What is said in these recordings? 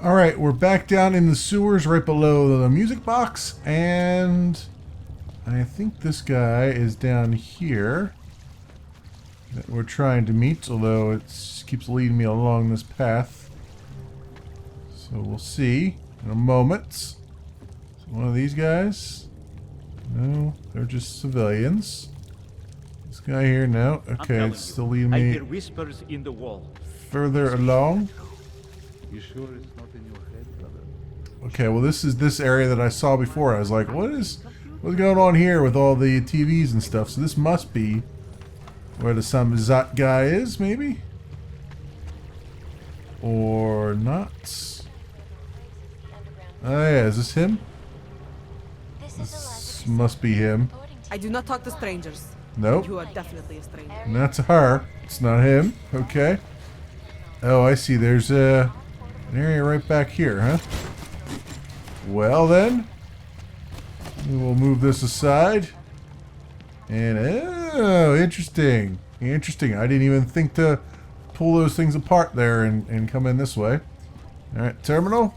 Alright, we're back down in the sewers right below the music box, and I think this guy is down here that we're trying to meet, although it keeps leading me along this path. So we'll see in a moment. So one of these guys? No, they're just civilians. This guy here, no. Okay, it's still leading me. I hear whispers in the wall. Further along. You sure it's not in your head, brother? Okay, well this is this area that I saw before. I was like, what's going on here with all the TVs and stuff? So this must be where the Samizat guy is, maybe? Or not? Oh yeah, is this him? This must be him. I do not talk to strangers. Nope. You are definitely a stranger. Not to her. It's not him. Okay. Oh, I see. There's an area right back here, huh? Well then, we will move this aside. And oh, interesting. Interesting. I didn't even think to pull those things apart there and come in this way. All right, terminal.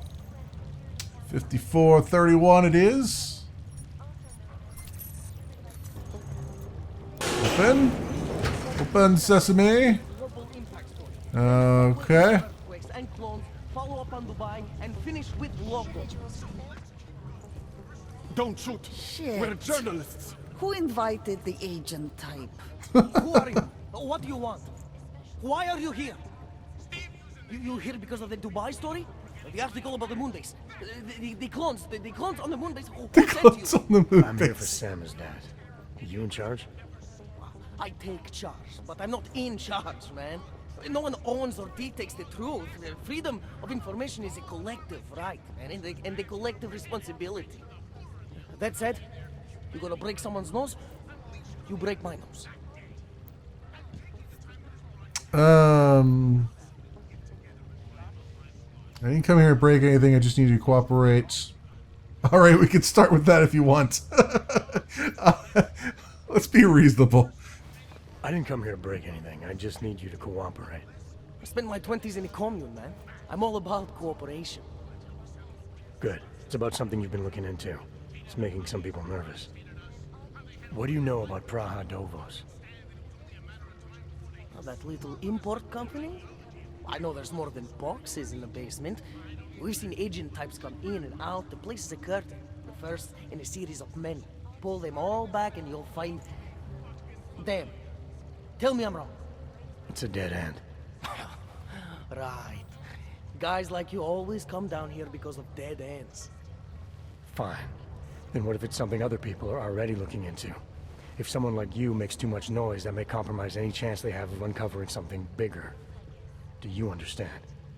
5431 it is. Open. Open sesame. Okay. And clones, follow up on Dubai, and finish with local. Don't shoot! Shit. We're journalists! Who invited the agent type? Who are you? What do you want? Why are you here? You here because of the Dubai story? The article about the moon base? The clones on the moon base? Who sent you? On the moon I'm here for base. Sam as dad. You in charge? I take charge, but I'm not in charge, man. No one owns or dictates the truth. Freedom of information is a collective right, man, and a collective responsibility. That said, you're gonna break someone's nose, you break my nose. I didn't come here to break anything. I just need you to cooperate. All right, we can start with that if you want. Let's be reasonable. I didn't come here to break anything. I just need you to cooperate. I spent my 20s in a commune, man. I'm all about cooperation. Good. It's about something you've been looking into. It's making some people nervous. What do you know about Praha Dovos? That little import company? I know there's more than boxes in the basement. We've seen agent types come in and out. The place is a curtain. The first in a series of many. Pull them all back and you'll find... them. Tell me I'm wrong. It's a dead end. Right. Guys like you always come down here because of dead ends. Fine. Then what if it's something other people are already looking into? If someone like you makes too much noise, that may compromise any chance they have of uncovering something bigger. Do you understand?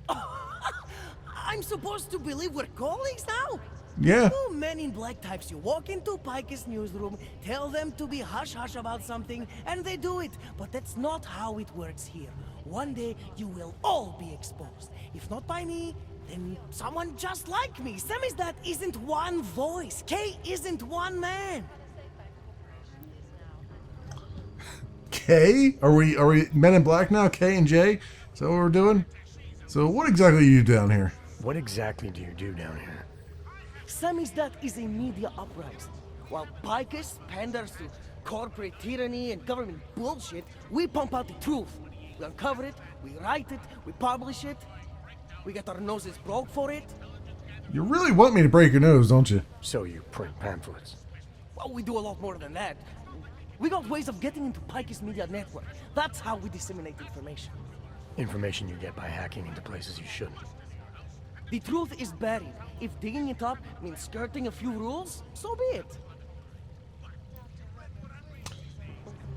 I'm supposed to believe we're colleagues now? Yeah. You men in black types, you walk into Pike's newsroom, tell them to be hush-hush about something, and they do it. But that's not how it works here. One day, you will all be exposed. If not by me, then someone just like me. Samizdat isn't one voice. K isn't one man. K? Are we Men in Black now? K and J? Is that what we're doing? So what exactly do you do down here? What exactly do you do down here? Samizdat is a media uprising. While Picus panders to corporate tyranny and government bullshit, we pump out the truth. We uncover it, we write it, we publish it. We get our noses broke for it. You really want me to break your nose, don't you? So you print pamphlets. Well, we do a lot more than that. We got ways of getting into Picus media network. That's how we disseminate information. Information you get by hacking into places you shouldn't. The truth is buried. If digging it up means skirting a few rules, so be it.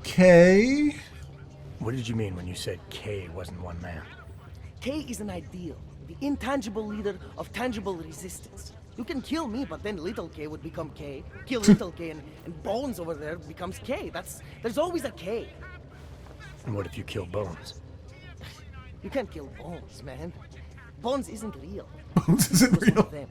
K? What did you mean when you said K wasn't one man? K is an ideal, the intangible leader of tangible resistance. You can kill me, but then little K would become K. Kill little K and Bones over there becomes K. There's always a K. And what if you kill Bones? You can't kill Bones, man. Bones isn't real. Bones isn't He was one real. of them.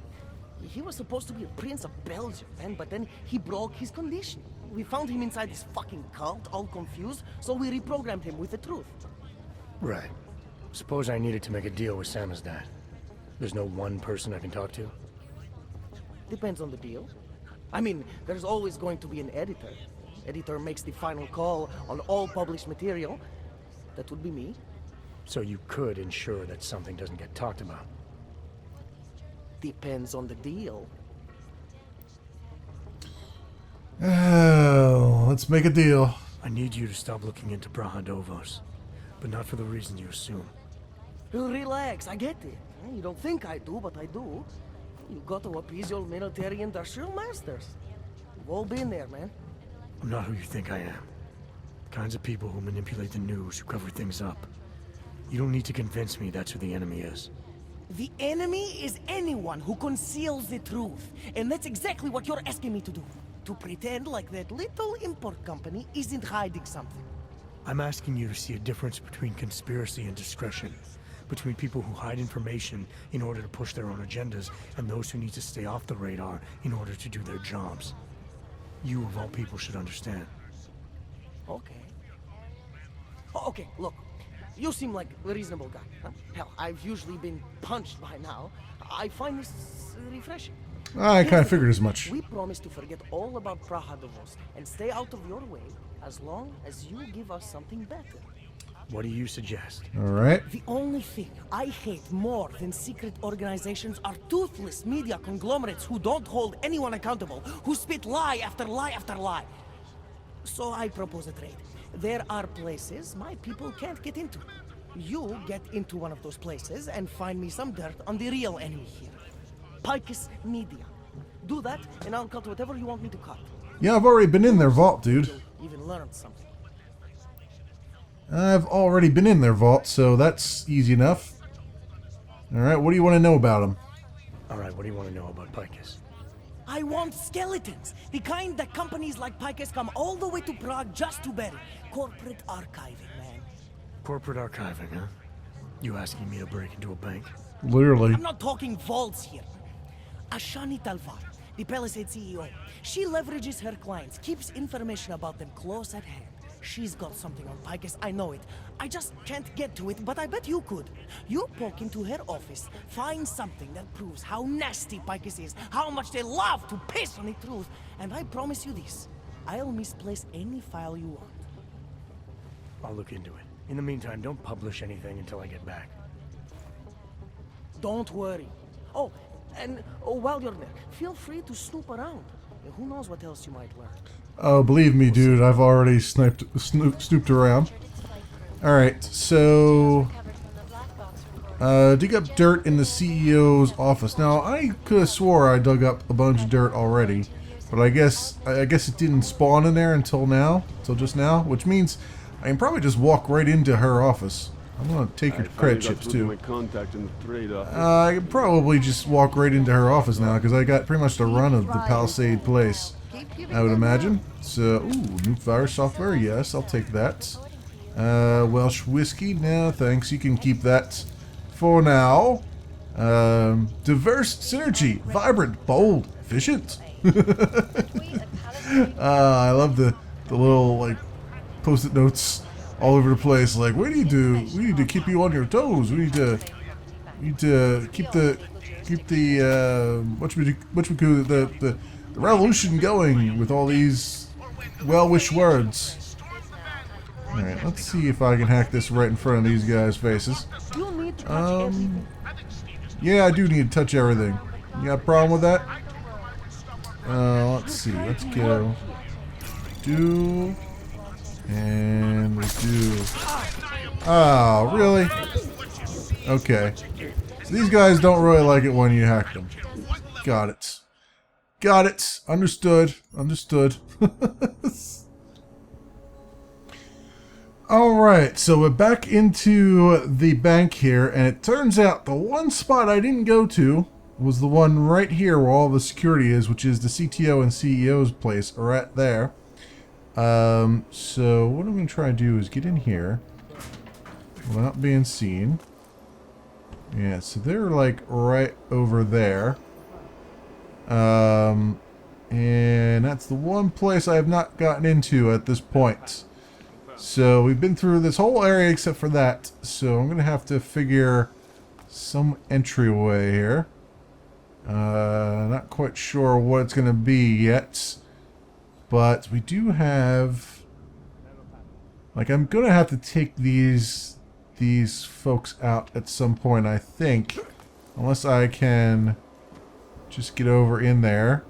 He was supposed to be a prince of Belgium, man, but then he broke his condition. We found him inside this fucking cult, all confused, so we reprogrammed him with the truth. Right. Suppose I needed to make a deal with Samizdat. There's no one person I can talk to? Depends on the deal. I mean, there's always going to be an editor. Editor makes the final call on all published material. That would be me. So you could ensure that something doesn't get talked about? Depends on the deal. Oh, let's make a deal. I need you to stop looking into Brahadovos, but not for the reason you assume. Relax, I get it. You don't think I do, but I do. You got to appease your military-industrial masters. We've all been there, man. I'm not who you think I am. The kinds of people who manipulate the news, who cover things up. You don't need to convince me that's who the enemy is. The enemy is anyone who conceals the truth. And that's exactly what you're asking me to do. To pretend like that little import company isn't hiding something. I'm asking you to see a difference between conspiracy and discretion. Between people who hide information in order to push their own agendas, and those who need to stay off the radar in order to do their jobs. You, of all people, should understand. Okay. Okay, look. You seem like a reasonable guy. Huh? Hell, I've usually been punched by now. I find this refreshing. I kind of figured as much. We promise to forget all about Brahadovos and stay out of your way as long as you give us something better. What do you suggest? All right. The only thing I hate more than secret organizations are toothless media conglomerates who don't hold anyone accountable, who spit lie after lie after lie. So I propose a trade. There are places my people can't get into. You get into one of those places and find me some dirt on the real enemy here. Picus Media. Do that, and I'll cut whatever you want me to cut. Yeah, I've already been in their vault, dude. You'll even learn something. I've already been in their vault, so that's easy enough. Alright, what do you want to know about them? Alright, what do you want to know about Picus? I want skeletons. The kind that companies like Picus come all the way to Prague just to bury. Corporate archiving, man. Corporate archiving, huh? You asking me to break into a bank? Literally. I'm not talking vaults here. Ashani Talvar, the Palisade CEO. She leverages her clients, keeps information about them close at hand. She's got something on Picus, I know it. I just can't get to it, but I bet you could. You poke into her office, find something that proves how nasty Picus is, how much they love to piss on the truth, and I promise you this, I'll misplace any file you want. I'll look into it. In the meantime, don't publish anything until I get back. Don't worry. Oh, and while you're there, feel free to snoop around. Who knows what else you might learn. Oh, believe me, dude, I've already snooped around. Alright, so... dig up dirt in the CEO's office. Now, I could have swore I dug up a bunch of dirt already, but I guess it didn't spawn in there until just now, which means I can probably just walk right into her office. I'm gonna take her credit chips too. My contact in the trade office. I can probably just walk right into her office now because I got pretty much the run of the Palisade place, I would imagine. So, ooh, new virus software, yes, I'll take that. Welsh whiskey, no thanks, you can keep that for now. Diverse synergy, vibrant, bold, efficient. I love the little like post-it notes all over the place. Like, we need to keep you on your toes. We need to keep the the revolution going with all these well-wish words. All right, let's see if I can hack this right in front of these guys' faces. You need to touch everything. Yeah, I do need to touch everything. You got a problem with that? Let's see. Let's go. Do. And we do. Oh, really? Okay. So these guys don't really like it when you hack them. Got it. Got it. Understood. Understood. Alright, so we're back into the bank here, and it turns out the one spot I didn't go to was the one right here where all the security is, which is the CTO and CEO's place, right there. So what I'm going to try to do is get in here without being seen. Yeah, so they're like right over there. And that's the one place I have not gotten into at this point. So we've been through this whole area except for that. So I'm going to have to figure some entryway here. Not quite sure what it's going to be yet. But we do have... Like, I'm going to have to take these folks out at some point, I think. Unless I can just get over in there.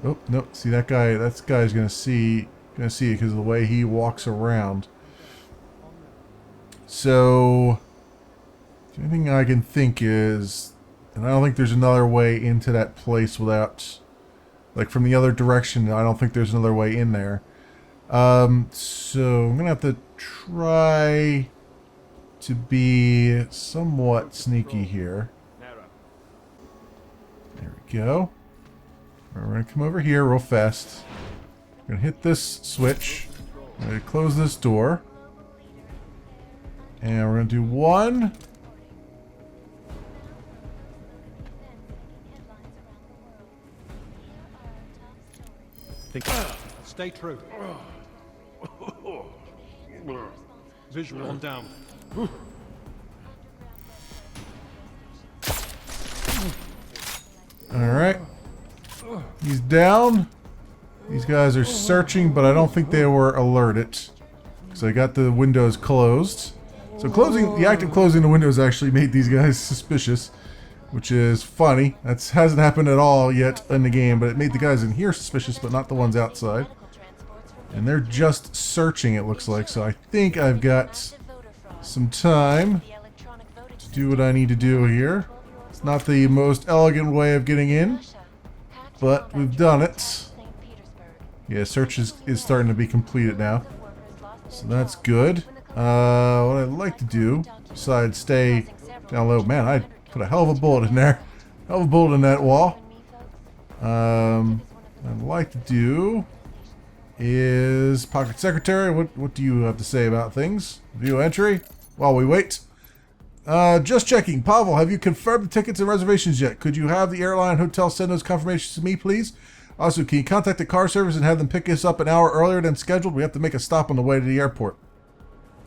Oh, no. See, that guy's going to see it because of the way he walks around. So, the only thing I can think is... And I don't think there's another way into that place without... Like, from the other direction, I don't think there's another way in there. So, I'm going to have to try to be somewhat sneaky here. There we go. We're going to come over here real fast. We're going to hit this switch. We're going to close this door. And we're going to do one... Stay true. Visual on down. Alright. He's down. These guys are searching, but I don't think they were alerted. So I got the windows closed. So the act of closing the windows actually made these guys suspicious. Which is funny. That hasn't happened at all yet in the game, but it made the guys in here suspicious, but not the ones outside. And they're just searching, it looks like. So I think I've got some time to do what I need to do here. It's not the most elegant way of getting in, but we've done it. Yeah, search is starting to be completed now. So that's good. What I'd like to do, besides stay down low, man, I put a hell of a bullet in there. Hell of a bullet in that wall. What I'd like to do is Pocket Secretary. What do you have to say about things? View entry while we wait. Just checking. Pavel, have you confirmed the tickets and reservations yet? Could you have the airline hotel send those confirmations to me, please? Also, can you contact the car service and have them pick us up an hour earlier than scheduled? We have to make a stop on the way to the airport.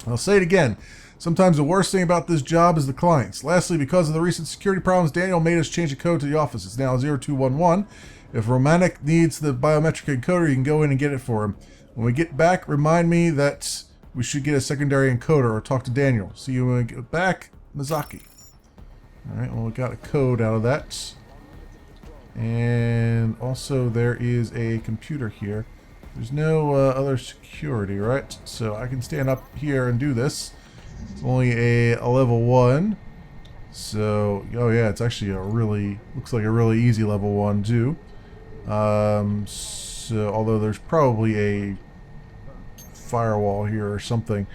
I'll say it again. Sometimes the worst thing about this job is the clients. Lastly, because of the recent security problems, Daniel made us change the code to the office. It's now 0211. If Romanik needs the biometric encoder, you can go in and get it for him. When we get back, remind me that we should get a secondary encoder or talk to Daniel. See you when we get back, Mizaki. Alright, well, we got a code out of that. And also there is a computer here. There's no other security, right? So I can stand up here and do this. It's only a level 1. So, oh yeah, it's actually looks like a really easy level 1 too. So, although there's probably a firewall here or something,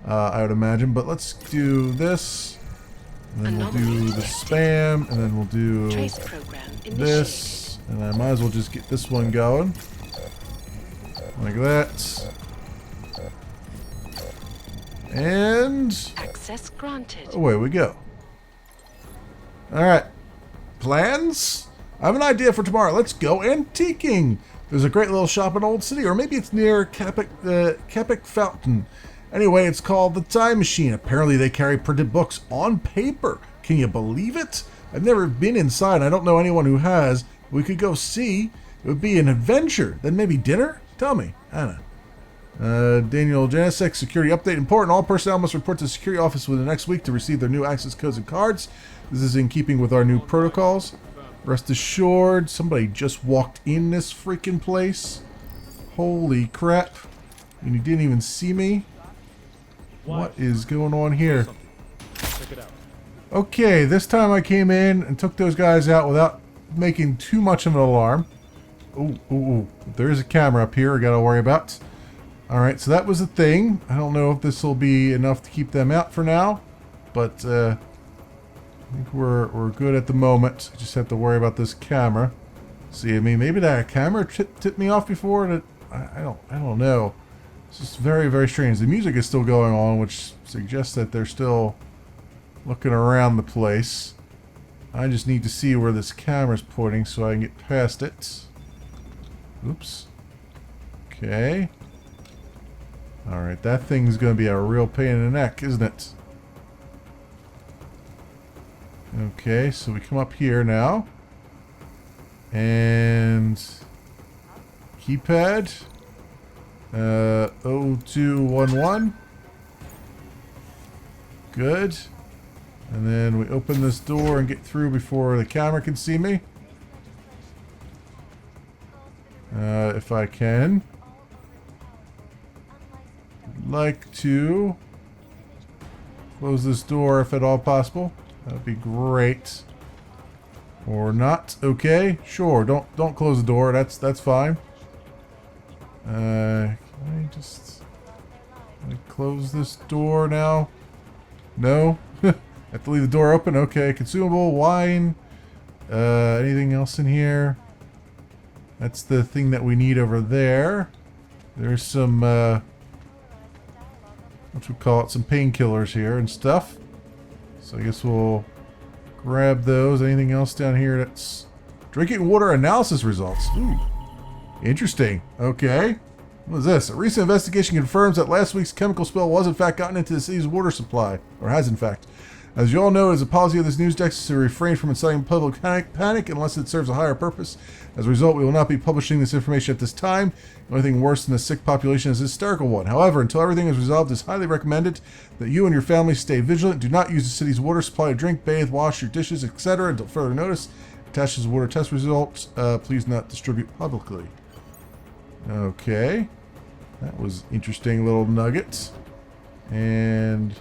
I would imagine. But let's do this. And then we'll do the spam. And then we'll do this. And I might as well just get this one going. Like that. And access granted. away we go. Alright. Plans? I have an idea for tomorrow. Let's go antiquing. There's a great little shop in Old City, or maybe it's near Kepik Fountain. Anyway, it's called the Time Machine. Apparently they carry printed books on paper. Can you believe it? I've never been inside. I don't know anyone who has. We could go see. It would be an adventure. Then maybe dinner? Tell me, Anna. Daniel Janicek, security update. Important. All personnel must report to the security office within the next week to receive their new access codes and cards. This is in keeping with our new protocols. Rest assured, somebody just walked in this freaking place. Holy crap. And you didn't even see me. What is going on here? Okay, this time I came in and took those guys out without making too much of an alarm. Ooh. There is a camera up here I gotta worry about. Alright, so that was the thing. I don't know if this will be enough to keep them out for now. But, I think we're good at the moment. I just have to worry about this camera. See, I mean, maybe that camera tipped me off before. That I don't know. It's just very, very strange. The music is still going on, which suggests that they're still looking around the place. I just need to see where this camera's pointing so I can get past it. Oops. Okay. Alright, that thing's going to be a real pain in the neck, isn't it? Okay, so we come up here now. And keypad 0211. Good. And then we open this door and get through before the camera can see me. If I can. I'd like to close this door if at all possible. That would be great. Or not. Okay, sure. Don't close the door. That's fine. Can I just close this door now? No. Have to leave the door open. Okay, consumable, wine. Anything else in here? That's the thing that we need over there. There's some what we call it, some painkillers here and stuff. So I guess we'll grab those. Anything else down here? That's drinking water analysis results. Ooh, interesting. Okay. What is this? A recent investigation confirms that last week's chemical spill was in fact gotten into the city's water supply, or has in fact. As you all know, it is a policy of this news desk to refrain from inciting public panic unless it serves a higher purpose. As a result, we will not be publishing this information at this time. The only thing worse than a sick population is a hysterical one. However, until everything is resolved, it is highly recommended that you and your family stay vigilant. Do not use the city's water supply to drink, bathe, wash your dishes, etc. until further notice. Attaches water test results. Please not distribute publicly. Okay. That was interesting little nuggets. And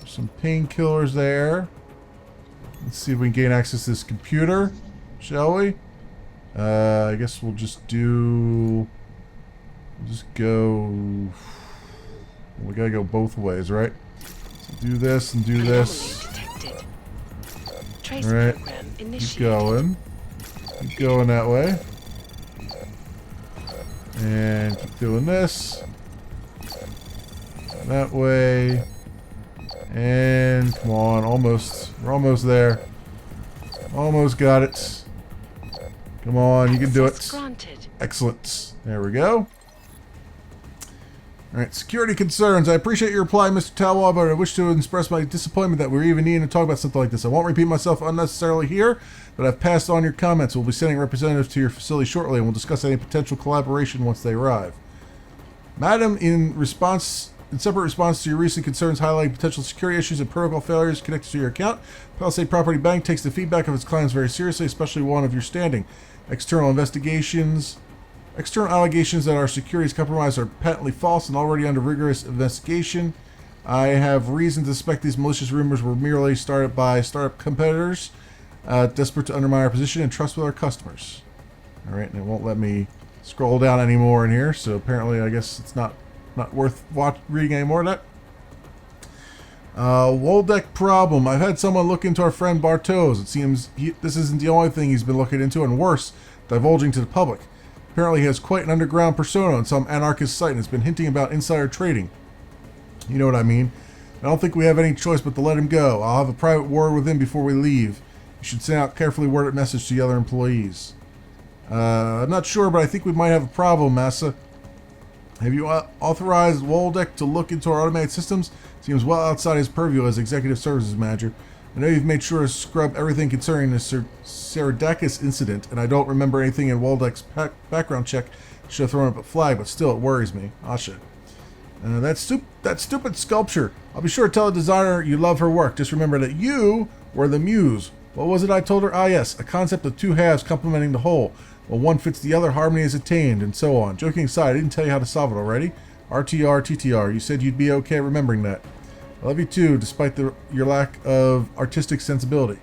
some painkillers there. Let's see if we can gain access to this computer, shall we? I guess we'll just do... We'll just go... We gotta go both ways, right? So do this and do this. Alright, keep going. Keep going that way. And keep doing this. That way. And come on, almost. We're almost there. Almost got it. Come on, you can do it. Excellent. There we go. Alright, security concerns. I appreciate your reply, Mr. Talwell, but I wish to express my disappointment that we're even needing to talk about something like this. I won't repeat myself unnecessarily here, but I've passed on your comments. We'll be sending representatives to your facility shortly, and we'll discuss any potential collaboration once they arrive. Madam, in separate response to your recent concerns highlighting potential security issues and protocol failures connected to your account, Palisade Property Bank takes the feedback of its clients very seriously, especially one of your standing. External allegations that our security is compromised are patently false and already under rigorous investigation. I have reason to suspect these malicious rumors were merely started by startup competitors desperate to undermine our position and trust with our customers. Alright, and it won't let me scroll down anymore in here, so apparently I guess it's not worth reading any more of that. Woldeck problem. I've had someone look into our friend Bartos. It seems this isn't the only thing he's been looking into, and worse, divulging to the public. Apparently he has quite an underground persona on some anarchist site and has been hinting about insider trading. You know what I mean. I don't think we have any choice but to let him go. I'll have a private word with him before we leave. You should send out carefully worded message to the other employees. I'm not sure, but I think we might have a problem, Massa. Have you authorized Woldeck to look into our automated systems? Seems well outside his purview as executive services manager. I know you've made sure to scrub everything concerning the Seridakis incident, and I don't remember anything in Woldeck's background check should have thrown up a flag, but still it worries me. Asha. That stupid sculpture. I'll be sure to tell the designer you love her work. Just remember that you were the muse. What was it I told her? Ah yes, a concept of two halves complementing the whole. When one fits the other, harmony is attained, and so on. Joking aside, I didn't tell you how to solve it already. RTR, TTR. You said you'd be okay remembering that. I love you too, despite your lack of artistic sensibility.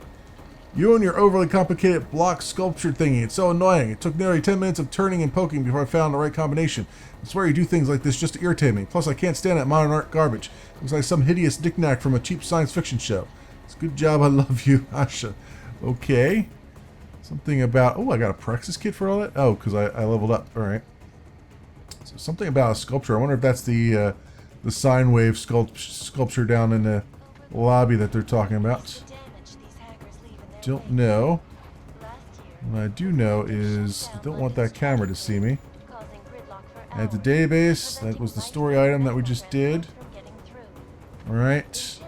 You and your overly complicated block sculpture thingy. It's so annoying. It took nearly 10 minutes of turning and poking before I found the right combination. I swear you do things like this just to irritate me. Plus, I can't stand that modern art garbage. It looks like some hideous knick-knack from a cheap science fiction show. It's a good job. I love you, Asha. Okay. Something about... Oh, I got a Praxis kit for all that? Oh, because I leveled up. Alright. So something about a sculpture. I wonder if that's the sine wave sculpture down in the lobby that they're talking about. Don't know. What I do know is I don't want that camera to see me. At the database, that was the story item that we just did. Alright.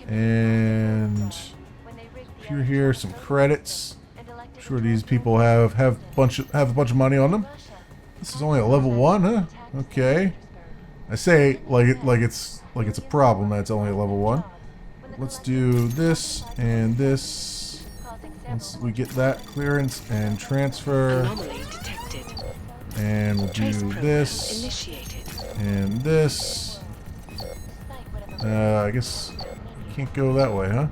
And You're here. Some credits. I'm sure these people have a bunch of money on them. This is only a level 1, huh? Okay. I say like it's a problem that it's only a level 1. Let's do this and this. Once we get that clearance and transfer. Anomaly detected. And we'll do Trace program this initiated. and this. I guess can't go that way, huh?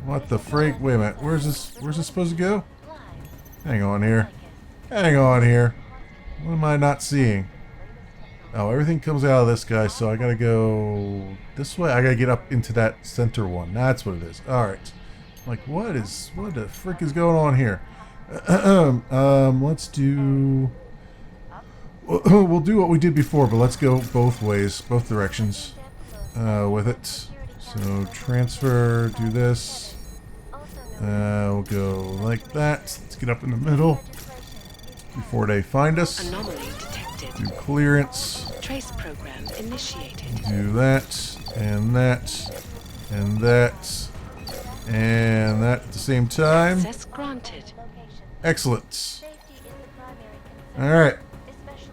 What the freak? Wait a minute. Where's this supposed to go? Hang on here. Hang on here. What am I not seeing? Oh, everything comes out of this guy, so I gotta go this way. I gotta get up into that center one. That's what it is. Alright. Like, what the frick is going on here? Let's do... We'll do what we did before, but let's go both ways, both directions with it. So, transfer, do this. We'll go like that. Let's get up in the middle before they find us. Anomaly detected. Do clearance. Trace program initiated. Do that, and that, and that, and that at the same time. Access granted. Excellent. Alright.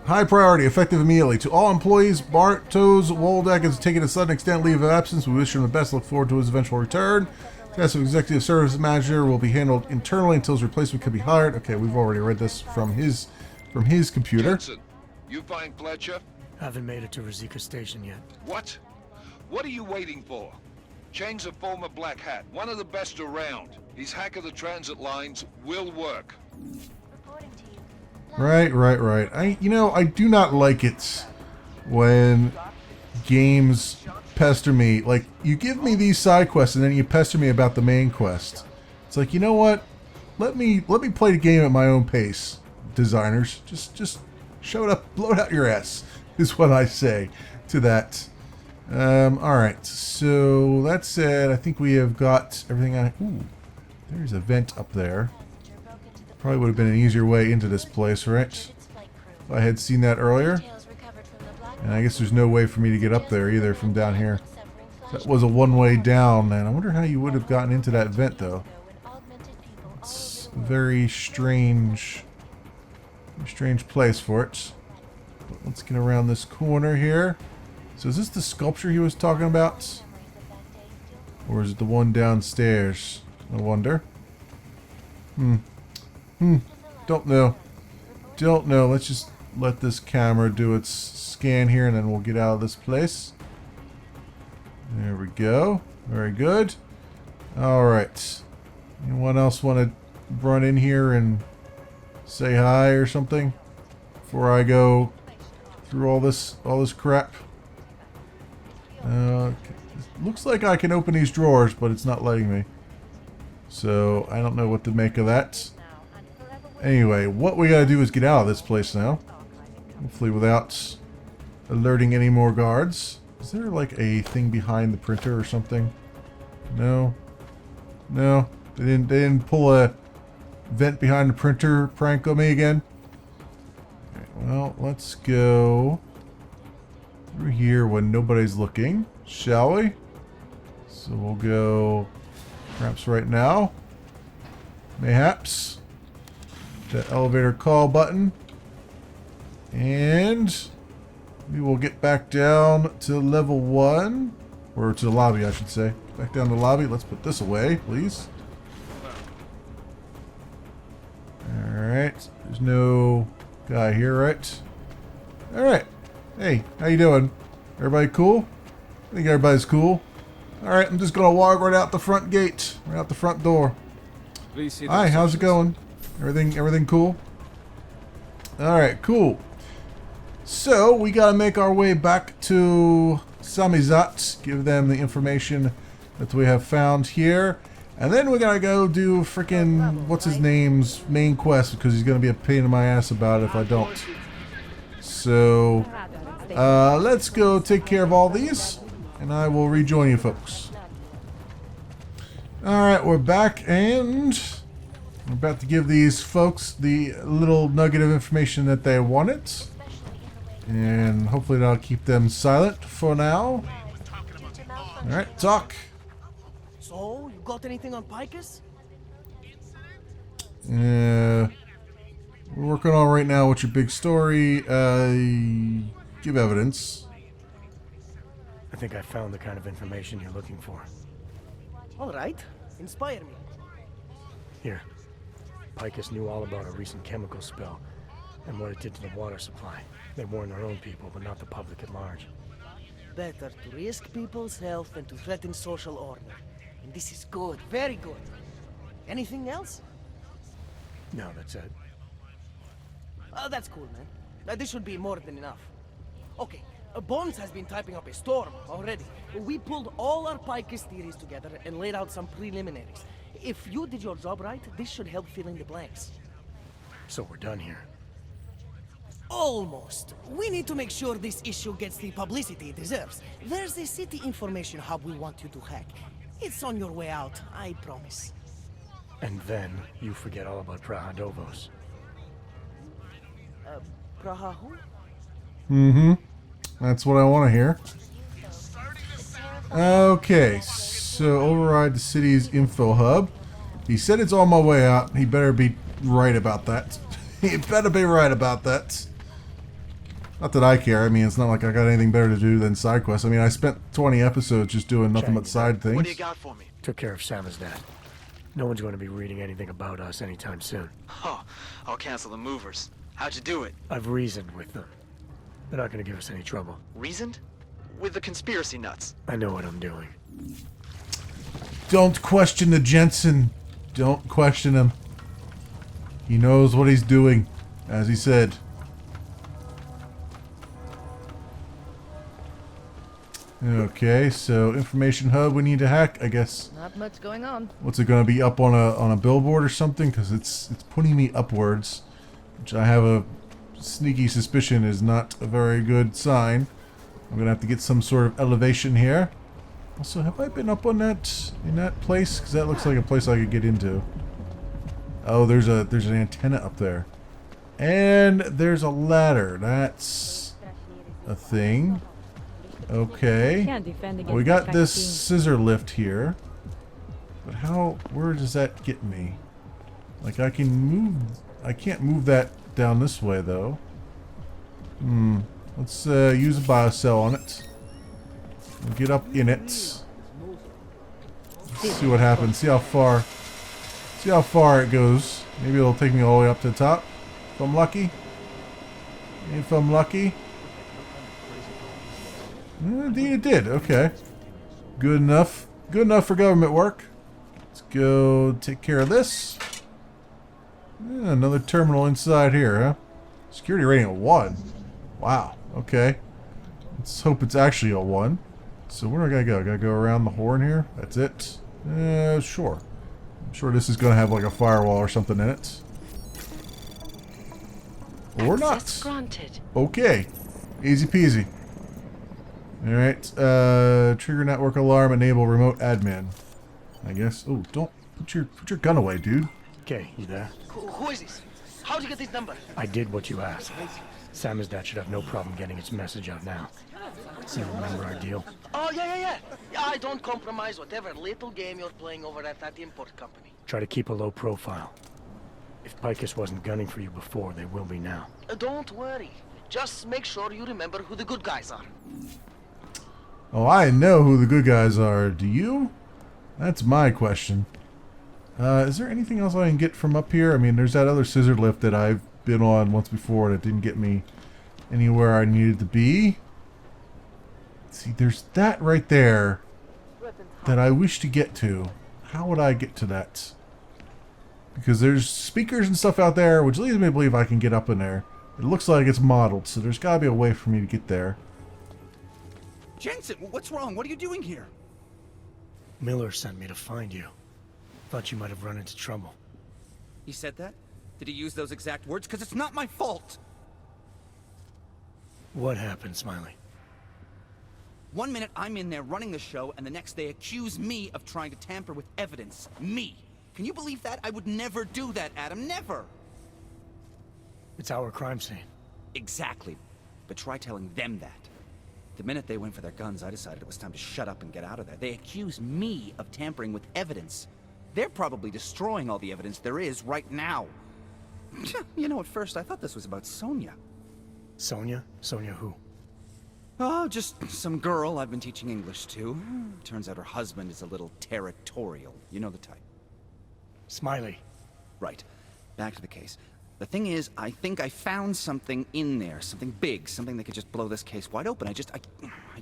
High priority, effective immediately. To all employees, Bartosz Woldak has taken a sudden extended leave of absence. We wish him the best. Look forward to his eventual return. Task of Executive Service Manager will be handled internally until his replacement can be hired. Okay, we've already read this from his computer. Jensen, you find Fletcher? Haven't made it to Rosika Station yet. What? What are you waiting for? Chang's a former black hat, one of the best around. His hack of the transit lines will work. Right. I do not like it when games pester me. Like, you give me these side quests and then you pester me about the main quest. It's like, you know what? Let me play the game at my own pace, designers. Just show it up, blow it out your ass, is what I say to that. Alright, so that said, I think we have got everything on. Ooh, there's a vent up there. Probably would have been an easier way into this place, right? If I had seen that earlier. And I guess there's no way for me to get up there either from down here. That was a one-way down, and I wonder how you would have gotten into that vent, though. It's a very strange place for it. But let's get around this corner here. So is this the sculpture he was talking about? Or is it the one downstairs? I wonder. Don't know. Let's just let this camera do its scan here, and then we'll get out of this place. There we go. Very good. Alright. Anyone else want to run in here and say hi or something before I go through all this crap? Looks like I can open these drawers, but it's not letting me. So, I don't know what to make of that. Anyway, what we gotta do is get out of this place now. Hopefully without alerting any more guards. Is there like a thing behind the printer or something? No. They didn't pull a vent behind the printer prank on me again. Okay, well, let's go through here when nobody's looking, shall we? So we'll go perhaps right now. Mayhaps. The elevator call button. And we will get back down to level 1. Or to the lobby, I should say. Back down to the lobby. Let's put this away, please. Alright. There's no guy here, right? Alright. Hey, how you doing? Everybody cool? I think everybody's cool. Alright, I'm just gonna walk right out the front gate. Right out the front door. Hi, how's it going? Everything cool? Alright, cool. So, we gotta make our way back to Samizdat, give them the information that we have found here, and then we gotta go do frickin' what's his name's main quest, because he's gonna be a pain in my ass about it if I don't. So, let's go take care of all these, and I will rejoin you folks. Alright, we're back, and I'm about to give these folks the little nugget of information that they wanted. And hopefully that'll keep them silent for now. Alright, talk. So, you got anything on Picus? Yeah. We're working on right now. What's your big story? Give evidence. I think I found the kind of information you're looking for. All right. Inspire me. Here. Picus knew all about a recent chemical spill and what it did to the water supply. They warned their own people, but not the public at large. Better to risk people's health than to threaten social order. And this is good. Very good. Anything else? No, that's it. That's cool, man. This should be more than enough. Okay, Bones has been typing up a storm already. We pulled all our Picus theories together and laid out some preliminaries. If you did your job right, this should help fill in the blanks. So we're done here. Almost. We need to make sure this issue gets the publicity it deserves. There's a city information hub we want you to hack. It's on your way out, I promise. And then you forget all about Prahadovos. Praha who? Mm-hmm. That's what I want to hear. Okay, so override the city's info hub. He said it's on my way out. He better be right about that. He better be right about that. Not that I care. I mean, it's not like I got anything better to do than side quests. I mean, I spent 20 episodes just doing nothing but side things. What do you got for me? Took care of Samizdat. No one's going to be reading anything about us anytime soon. Oh, I'll cancel the movers. How'd you do it? I've reasoned with them. They're not going to give us any trouble. Reasoned? With the conspiracy nuts. I know what I'm doing. Don't question the Jensen. Don't question him. He knows what he's doing, as he said. Okay, so information hub we need to hack, I guess. Not much going on. What's it going to be, up on a billboard or something? Because it's putting me upwards, which I have a sneaky suspicion is not a very good sign. I'm going to have to get some sort of elevation here. Also, have I been up on that, in that place? Because that looks like a place I could get into. Oh, there's an antenna up there. And there's a ladder. That's a thing. Okay. Well, we got this scissor lift here. But where does that get me? Like, I can't move that down this way, though. Let's use a biocell on it. And get up in it. See what happens. See how far it goes. Maybe it'll take me all the way up to the top. If I'm lucky. If I'm lucky. Indeed it did. Okay. Good enough. Good enough for government work. Let's go take care of this. Yeah, another terminal inside here, huh? Security rating of 1. Wow. Okay. Let's hope it's actually a 1. So where do I gotta go? Gotta go around the horn here? That's it? Sure. I'm sure this is gonna have like a firewall or something in it. Or Access not. granted. Okay. Easy peasy. Alright. Trigger network alarm, enable remote admin. I guess. Oh, don't put your gun away, dude. Okay, you there? Who is this? How'd you get this number? I did what you asked. Samizdat should have no problem getting its message out now. You remember our deal? Oh, yeah. I don't compromise whatever little game you're playing over at that import company. Try to keep a low profile. If Picus wasn't gunning for you before, they will be now. Don't worry. Just make sure you remember who the good guys are. Oh, I know who the good guys are. Do you? That's my question. Is there anything else I can get from up here? I mean, there's that other scissor lift that I've been on once before that didn't get me anywhere I needed to be. See, there's that right there that I wish to get to. How would I get to that? Because there's speakers and stuff out there, which leads me to believe I can get up in there. It looks like it's modeled, so there's got to be a way for me to get there. Jensen, what's wrong? What are you doing here? Miller sent me to find you. Thought you might have run into trouble. He said that? Did he use those exact words? Because it's not my fault. What happened, Smiley? 1 minute I'm in there running the show, and the next they accuse me of trying to tamper with evidence. Me. Can you believe that? I would never do that, Adam. Never. It's our crime scene. Exactly. But try telling them that. The minute they went for their guns, I decided it was time to shut up and get out of there. They accuse me of tampering with evidence. They're probably destroying all the evidence there is right now. You know, at first I thought this was about Sonia. Sonia? Sonia who? Oh, just some girl I've been teaching English to. Turns out her husband is a little territorial. You know the type. Smiley. Right. Back to the case. The thing is, I think I found something in there. Something big. Something that could just blow this case wide open. I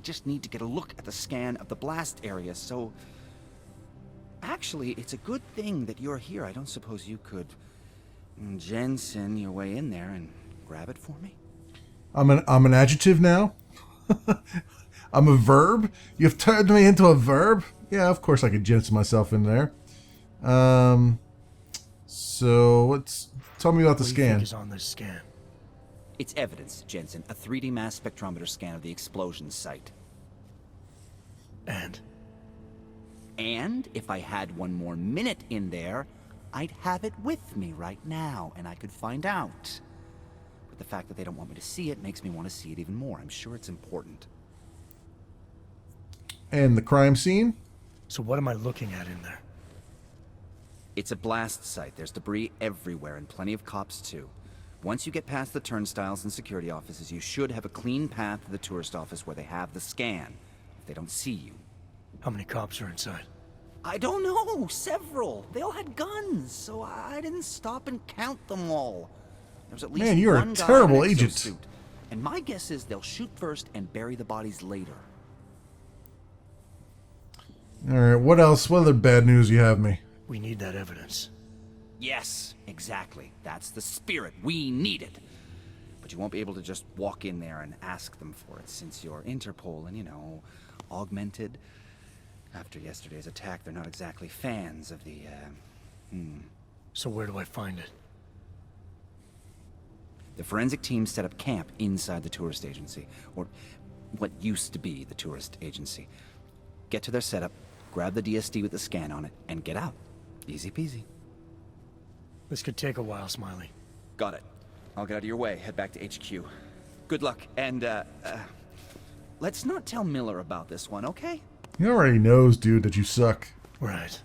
just need to get a look at the scan of the blast area, so... Actually, it's a good thing that you're here. I don't suppose you could... Jensen your way in there and grab it for me? I'm an adjective now? I'm a verb? You've turned me into a verb? Yeah, of course I could Jensen myself in there. So tell me about the What do you scan. think is on this scan? It's evidence, Jensen. A 3D mass spectrometer scan of the explosion site. And? And if I had one more minute in there, I'd have it with me right now, and I could find out. But the fact that they don't want me to see it makes me want to see it even more. I'm sure it's important. And the crime scene? So what am I looking at in there? It's a blast site. There's debris everywhere, and plenty of cops too. Once you get past the turnstiles and security offices, you should have a clean path to the tourist office where they have the scan, if they don't see you. How many cops are inside? I don't know. Several. They all had guns, so I didn't stop and count them all. There's at least Man, you're a one guy terrible in an agent. exosuit, and my guess is they'll shoot first and bury the bodies later. Alright, what else? What other bad news you have me? We need that evidence. Yes, exactly. That's the spirit. We need it. But you won't be able to just walk in there and ask them for it, since you're Interpol and, you know, augmented. After yesterday's attack, they're not exactly fans of the, So where do I find it? The forensic team set up camp inside the tourist agency, or what used to be the tourist agency. Get to their setup, grab the DSD with the scan on it, and get out. Easy peasy. This could take a while, Smiley. Got it. I'll get out of your way, head back to HQ. Good luck, and, let's not tell Miller about this one, okay? He already knows, dude, that you suck. Right.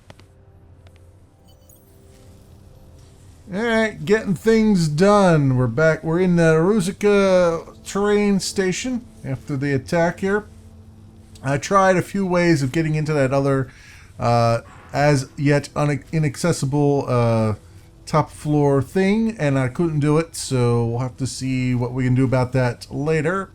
Alright, getting things done. We're back. We're in the Ruzicka terrain station after the attack here. I tried a few ways of getting into that other, as yet inaccessible top floor thing, and I couldn't do it, so we'll have to see what we can do about that later.